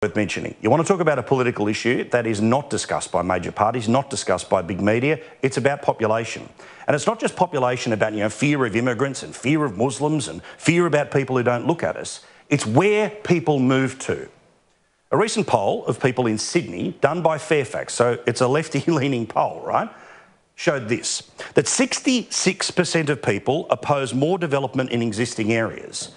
Worth mentioning. You want to talk about a political issue that is not discussed by major parties, not discussed by big media. It's about population. And it's not just population about, fear of immigrants and fear of Muslims and fear about people who don't look at us. It's where people move to. A recent poll of people in Sydney, done by Fairfax, so it's a lefty-leaning poll, right, showed this, that 66% of people oppose more development in existing areas.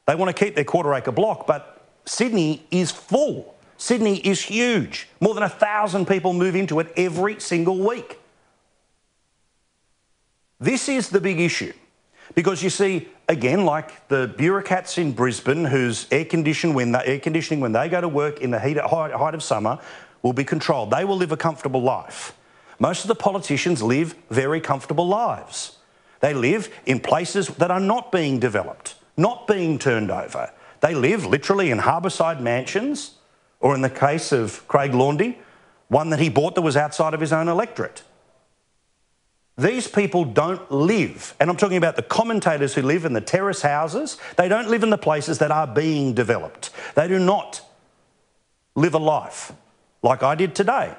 They want to keep their quarter-acre block, but Sydney is full. Sydney is huge. More than 1,000 people move into it every single week. This is the big issue. Because you see, again, like the bureaucrats in Brisbane whose air conditioning when they go to work in the height of summer will be controlled. They will live a comfortable life. Most of the politicians live very comfortable lives. They live in places that are not being developed, not being turned over. They live literally in harbourside mansions, or in the case of Craig Laundy, one that he bought that was outside of his own electorate. These people don't live, and I'm talking about the commentators who live in the terrace houses, they don't live in the places that are being developed. They do not live a life like I did today,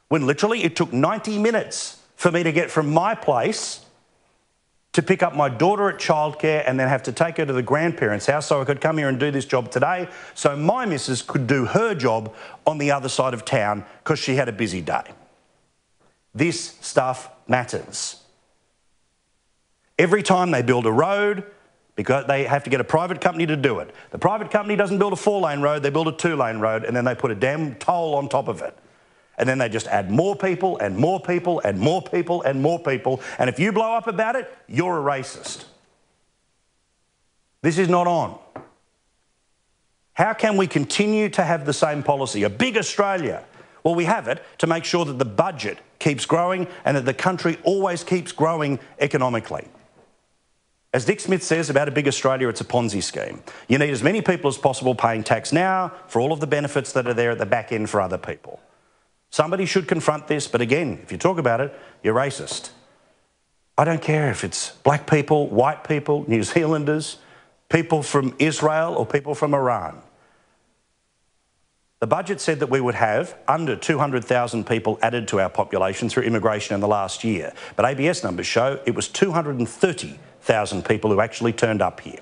when literally it took 90 minutes for me to get from my place to pick up my daughter at childcare and then have to take her to the grandparents' house so I could come here and do this job today so my missus could do her job on the other side of town because she had a busy day. This stuff matters. Every time they build a road, because they have to get a private company to do it. The private company doesn't build a 4-lane road, they build a 2-lane road and then they put a damn toll on top of it. And then they just add more people and more people and more people and more people. And if you blow up about it, you're a racist. This is not on. How can we continue to have the same policy? A big Australia. Well, we have it to make sure that the budget keeps growing and that the country always keeps growing economically. As Dick Smith says about a big Australia, it's a Ponzi scheme. You need as many people as possible paying tax now for all of the benefits that are there at the back end for other people. Somebody should confront this, but again, if you talk about it, you're racist. I don't care if it's black people, white people, New Zealanders, people from Israel or people from Iran. The budget said that we would have under 200,000 people added to our population through immigration in the last year, but ABS numbers show it was 230,000 people who actually turned up here.